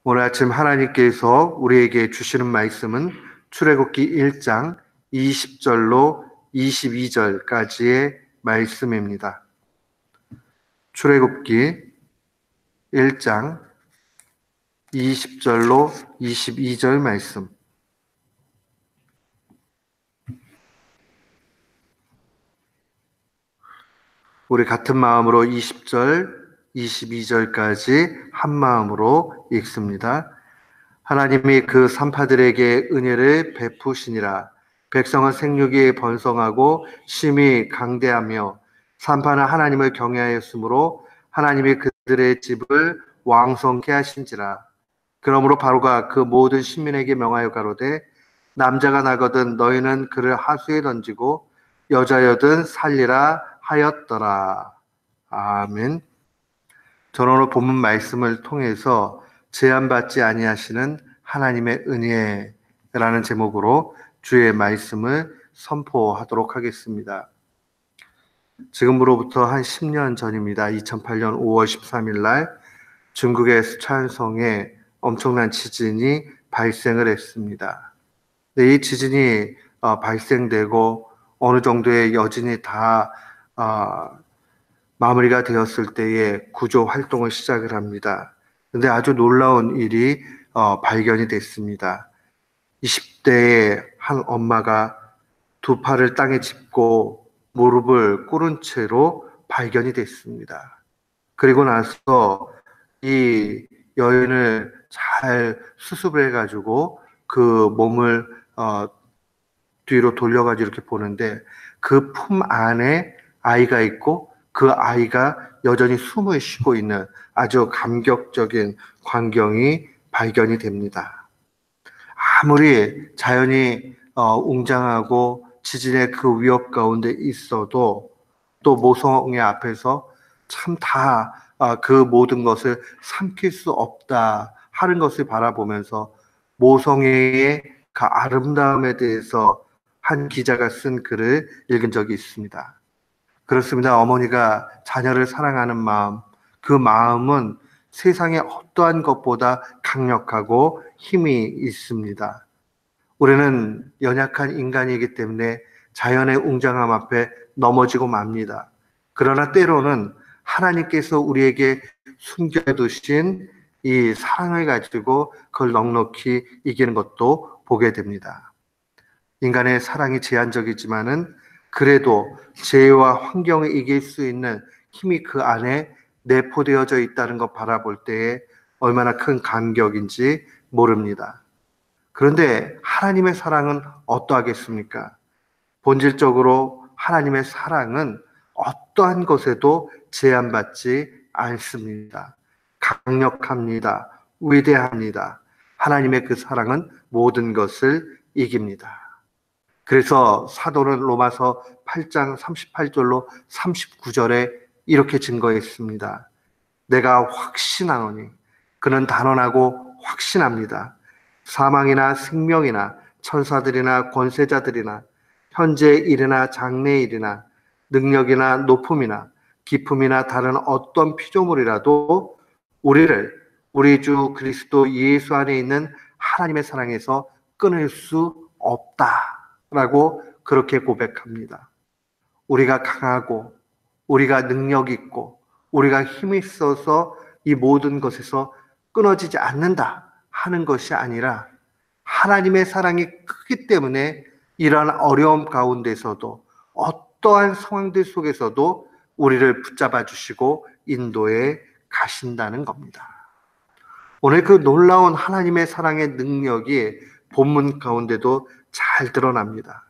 오늘 아침 하나님께서 우리에게 주시는 말씀은 출애굽기 1장 20절로 22절까지의 말씀입니다. 출애굽기 1장 20절로 22절 말씀. 우리 같은 마음으로 20절, 22절까지 한 마음으로 읽습니다. 하나님이 그 산파들에게 은혜를 베푸시니라. 백성은 생육이 번성하고 심히 강대하며 산파는 하나님을 경외하였으므로 하나님이 그들의 집을 왕성케 하신지라. 그러므로 바로가 그 모든 신민에게 명하여 가로되 남자가 나거든 너희는 그를 하수에 던지고 여자여든 살리라 하였더라. 아멘. 저는 오늘 본문 말씀을 통해서 제한받지 아니하시는 하나님의 은혜라는 제목으로 주의 말씀을 선포하도록 하겠습니다. 지금으로부터 한 10년 전입니다. 2008년 5월 13일 날 중국의 스촨성에 엄청난 지진이 발생을 했습니다. 이 지진이 발생되고 어느 정도의 여진이 다 마무리가 되었을 때에 구조 활동을 시작을 합니다. 근데 아주 놀라운 일이 발견이 됐습니다. 20대의 한 엄마가 두 팔을 땅에 짚고 무릎을 꿇은 채로 발견이 됐습니다. 그리고 나서 이 여인을 잘 수습을 해가지고 그 몸을 뒤로 돌려가지고 이렇게 보는데 그 품 안에 아이가 있고 그 아이가 여전히 숨을 쉬고 있는 아주 감격적인 광경이 발견이 됩니다. 아무리 자연이 웅장하고 지진의 그 위협 가운데 있어도 또 모성애 앞에서 참 다 그 모든 것을 삼킬 수 없다 하는 것을 바라보면서 모성애의 그 아름다움에 대해서 한 기자가 쓴 글을 읽은 적이 있습니다. 그렇습니다. 어머니가 자녀를 사랑하는 마음, 그 마음은 세상의 어떠한 것보다 강력하고 힘이 있습니다. 우리는 연약한 인간이기 때문에 자연의 웅장함 앞에 넘어지고 맙니다. 그러나 때로는 하나님께서 우리에게 숨겨두신 이 사랑을 가지고 그걸 넉넉히 이기는 것도 보게 됩니다. 인간의 사랑이 제한적이지만은 그래도 재해와 환경을 이길 수 있는 힘이 그 안에 내포되어져 있다는 것 바라볼 때에 얼마나 큰 감격인지 모릅니다. 그런데 하나님의 사랑은 어떠하겠습니까? 본질적으로 하나님의 사랑은 어떠한 것에도 제한받지 않습니다. 강력합니다. 위대합니다. 하나님의 그 사랑은 모든 것을 이깁니다. 그래서 사도는 로마서 8장 38절로 39절에 이렇게 증거했습니다. 내가 확신하노니 그는 단언하고 확신합니다. 사망이나 생명이나 천사들이나 권세자들이나 현재 일이나 장래 일이나 능력이나 높음이나 기품이나 다른 어떤 피조물이라도 우리를 우리 주 그리스도 예수 안에 있는 하나님의 사랑에서 끊을 수 없다라고 그렇게 고백합니다. 우리가 강하고 우리가 능력 있고 우리가 힘이 있어서 이 모든 것에서 끊어지지 않는다 하는 것이 아니라 하나님의 사랑이 크기 때문에 이러한 어려움 가운데서도 어떠한 상황들 속에서도 우리를 붙잡아 주시고 인도해 가신다는 겁니다. 오늘 그 놀라운 하나님의 사랑의 능력이 본문 가운데도 잘 드러납니다.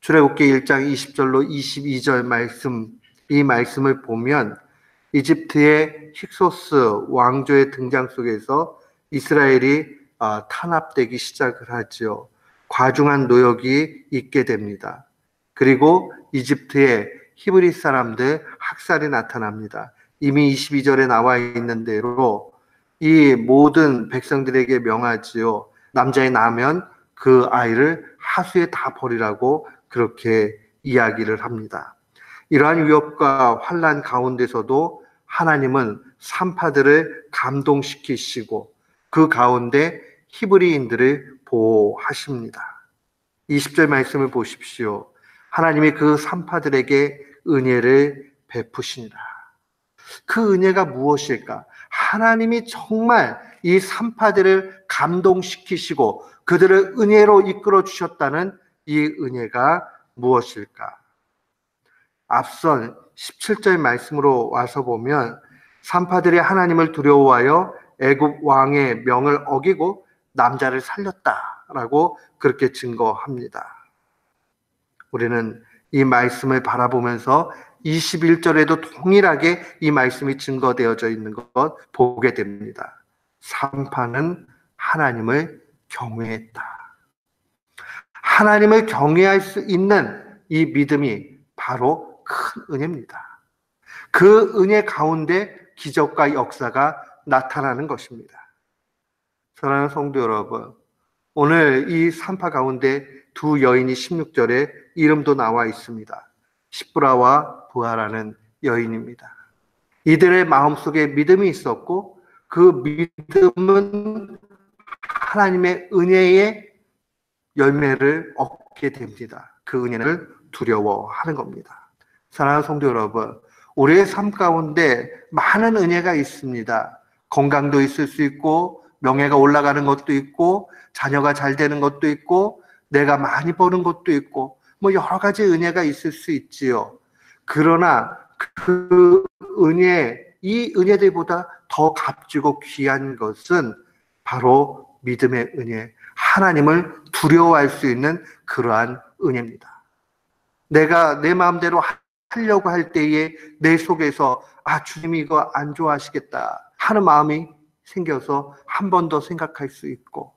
출애굽기 1장 20절로 22절 말씀, 이 말씀을 보면 이집트의 힉소스 왕조의 등장 속에서 이스라엘이 탄압되기 시작을 하죠. 과중한 노역이 있게 됩니다. 그리고 이집트의 히브리 사람들 학살이 나타납니다. 이미 22절에 나와 있는 대로 이 모든 백성들에게 명하지요. 남자의 나면 그 아이를 하수에 다 버리라고 그렇게 이야기를 합니다. 이러한 위협과 환난 가운데서도 하나님은 산파들을 감동시키시고 그 가운데 히브리인들을 보호하십니다. 20절 말씀을 보십시오. 하나님이 그 산파들에게 은혜를 베푸시니라. 그 은혜가 무엇일까? 하나님이 정말 이 산파들을 감동시키시고 그들을 은혜로 이끌어 주셨다는 이 은혜가 무엇일까? 앞선 17절 말씀으로 와서 보면 산파들이 하나님을 두려워하여 애굽 왕의 명을 어기고 남자를 살렸다라고 그렇게 증거합니다. 우리는 이 말씀을 바라보면서 21절에도 동일하게 이 말씀이 증거되어져 있는 것 보게 됩니다. 산파는 하나님을 경외했다. 하나님을 경외할 수 있는 이 믿음이 바로 큰 은혜입니다. 그 은혜 가운데 기적과 역사가 나타나는 것입니다. 사랑하는 성도 여러분, 오늘 이 산파 가운데 두 여인이 16절에 이름도 나와 있습니다. 십브라와 부하라는 여인입니다. 이들의 마음속에 믿음이 있었고 그 믿음은 하나님의 은혜의 열매를 얻게 됩니다. 그 은혜를 두려워하는 겁니다. 사랑하는 성도 여러분, 우리의 삶 가운데 많은 은혜가 있습니다. 건강도 있을 수 있고 명예가 올라가는 것도 있고 자녀가 잘 되는 것도 있고 내가 많이 버는 것도 있고 뭐 여러 가지 은혜가 있을 수 있지요. 그러나 그 은혜, 이 은혜들보다 더 값지고 귀한 것은 바로 믿음의 은혜, 하나님을 두려워할 수 있는 그러한 은혜입니다. 내가 내 마음대로 하려고 할 때에 내 속에서 주님이 이거 안 좋아하시겠다 하는 마음이 생겨서 한 번 더 생각할 수 있고,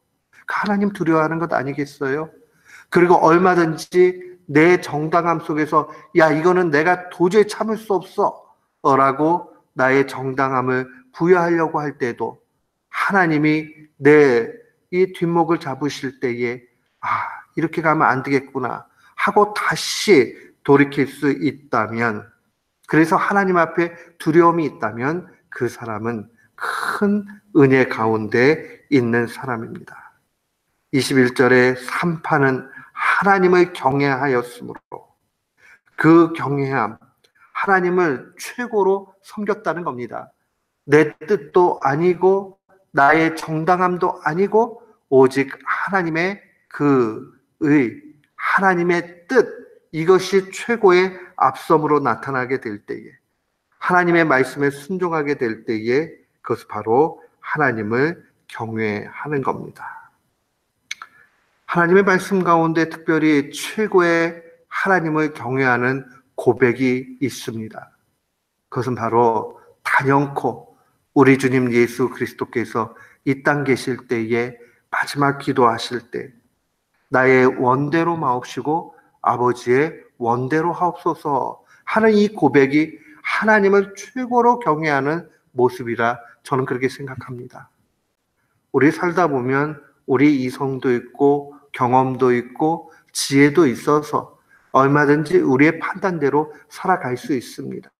하나님 두려워하는 것 아니겠어요? 그리고 얼마든지 내 정당함 속에서 이거는 내가 도저히 참을 수 없어 라고 나의 정당함을 부여하려고 할 때도 하나님이 내 이 뒷목을 잡으실 때에 이렇게 가면 안 되겠구나 하고 다시 돌이킬 수 있다면, 그래서 하나님 앞에 두려움이 있다면 그 사람은 큰 은혜 가운데 있는 사람입니다. 21절에 산파는 하나님을 경외하였으므로, 그 경외함, 하나님을 최고로 섬겼다는 겁니다. 내 뜻도 아니고 나의 정당함도 아니고 오직 하나님의 그 의, 하나님의 뜻, 이것이 최고의 앞섬으로 나타나게 될 때에, 하나님의 말씀에 순종하게 될 때에 그것이 바로 하나님을 경외하는 겁니다. 하나님의 말씀 가운데 특별히 최고의 하나님을 경외하는 고백이 있습니다. 그것은 바로 단연코 우리 주님 예수 그리스도께서 이 땅 계실 때에 마지막 기도하실 때 나의 원대로 마옵시고 아버지의 원대로 하옵소서 하는 이 고백이 하나님을 최고로 경외하는 모습이라 저는 그렇게 생각합니다. 우리 살다 보면 우리 이성도 있고 경험도 있고 지혜도 있어서 얼마든지 우리의 판단대로 살아갈 수 있습니다.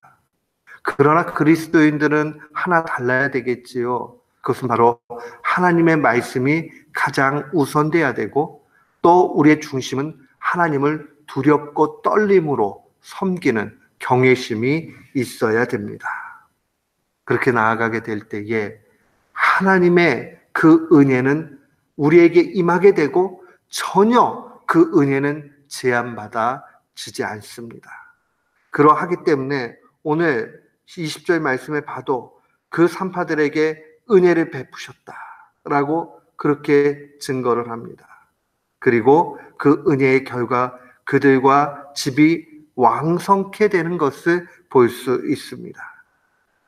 그러나 그리스도인들은 하나 달라야 되겠지요. 그것은 바로 하나님의 말씀이 가장 우선돼야 되고 또 우리의 중심은 하나님을 두렵고 떨림으로 섬기는 경외심이 있어야 됩니다. 그렇게 나아가게 될 때에 하나님의 그 은혜는 우리에게 임하게 되고 전혀 그 은혜는 제한받아지지 않습니다. 그러하기 때문에 오늘 20절 말씀에 봐도 그 산파들에게 은혜를 베푸셨다라고 그렇게 증거를 합니다. 그리고 그 은혜의 결과 그들과 집이 왕성케 되는 것을 볼 수 있습니다.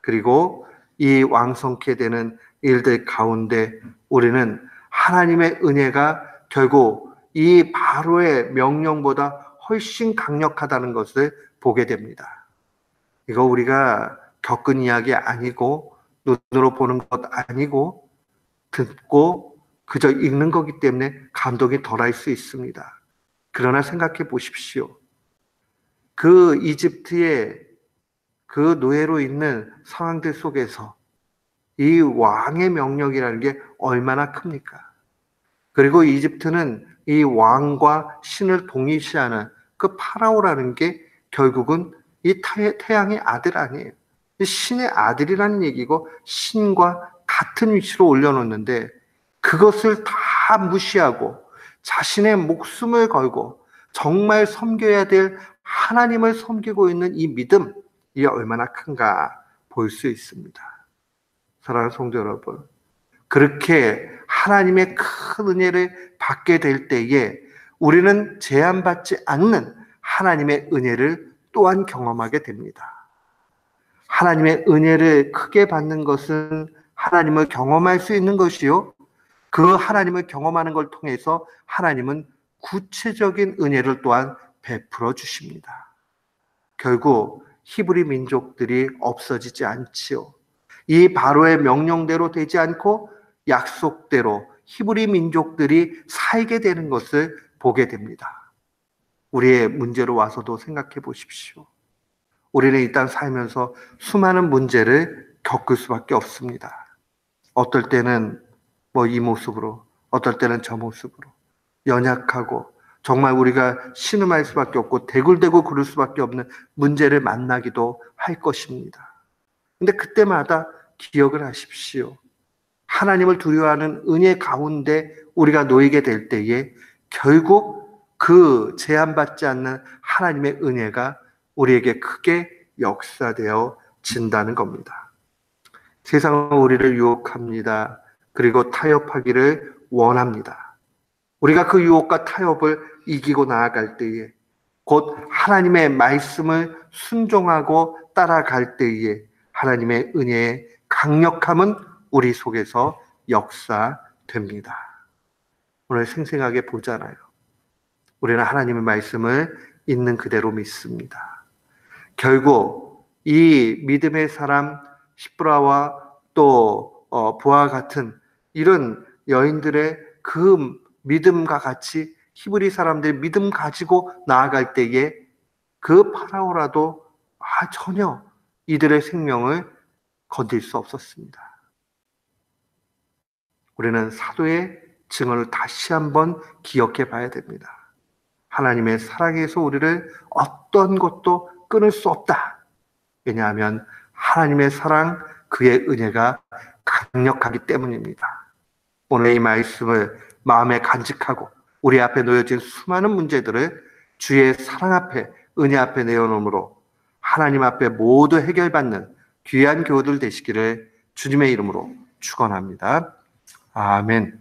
그리고 이 왕성케 되는 일들 가운데 우리는 하나님의 은혜가 결국 이 바로의 명령보다 훨씬 강력하다는 것을 보게 됩니다. 이거 우리가 겪은 이야기 아니고 눈으로 보는 것 아니고 듣고 그저 읽는 거기 때문에 감동이 덜할 수 있습니다. 그러나 생각해 보십시오. 그 이집트의 그 노예로 있는 상황들 속에서 이 왕의 명령이라는 게 얼마나 큽니까? 그리고 이집트는 이 왕과 신을 동일시하는 그 파라오라는 게 결국은 이 태양의 아들 아니에요. 신의 아들이라는 얘기고 신과 같은 위치로 올려놓는데 그것을 다 무시하고 자신의 목숨을 걸고 정말 섬겨야 될 하나님을 섬기고 있는 이 믿음, 이게 얼마나 큰가 볼 수 있습니다. 사랑하는 성도 여러분, 그렇게 하나님의 큰 은혜를 받게 될 때에 우리는 제한받지 않는 하나님의 은혜를 또한 경험하게 됩니다. 하나님의 은혜를 크게 받는 것은 하나님을 경험할 수 있는 것이요, 그 하나님을 경험하는 걸 통해서 하나님은 구체적인 은혜를 또한 베풀어 주십니다. 결국 히브리 민족들이 없어지지 않지요. 이 바로의 명령대로 되지 않고 약속대로 히브리 민족들이 살게 되는 것을 보게 됩니다. 우리의 문제로 와서도 생각해 보십시오. 우리는 일단 살면서 수많은 문제를 겪을 수밖에 없습니다. 어떨 때는 이 모습으로, 어떨 때는 저 모습으로 연약하고 정말 우리가 신음할 수밖에 없고 대굴대굴 구를 수밖에 없는 문제를 만나기도 할 것입니다. 근데 그때마다 기억을 하십시오. 하나님을 두려워하는 은혜 가운데 우리가 놓이게 될 때에 결국 그 제한받지 않는 하나님의 은혜가 우리에게 크게 역사되어 진다는 겁니다. 세상은 우리를 유혹합니다. 그리고 타협하기를 원합니다. 우리가 그 유혹과 타협을 이기고 나아갈 때에 곧 하나님의 말씀을 순종하고 따라갈 때에 하나님의 은혜의 강력함은 우리 속에서 역사됩니다. 오늘 생생하게 보잖아요. 우리는 하나님의 말씀을 있는 그대로 믿습니다. 결국 이 믿음의 사람 십브라와 또 부하와 같은 이런 여인들의 그 믿음과 같이 히브리 사람들이 믿음 가지고 나아갈 때에 그 파라오라도 전혀 이들의 생명을 건질 수 없었습니다. 우리는 사도의 증언을 다시 한번 기억해 봐야 됩니다. 하나님의 사랑에서 우리를 어떤 것도 끊을 수 없다. 왜냐하면 하나님의 사랑, 그의 은혜가 강력하기 때문입니다. 오늘 이 말씀을 마음에 간직하고 우리 앞에 놓여진 수많은 문제들을 주의 사랑 앞에, 은혜 앞에 내어놓음으로 하나님 앞에 모두 해결받는 귀한 교우들 되시기를 주님의 이름으로 축원합니다. 아멘.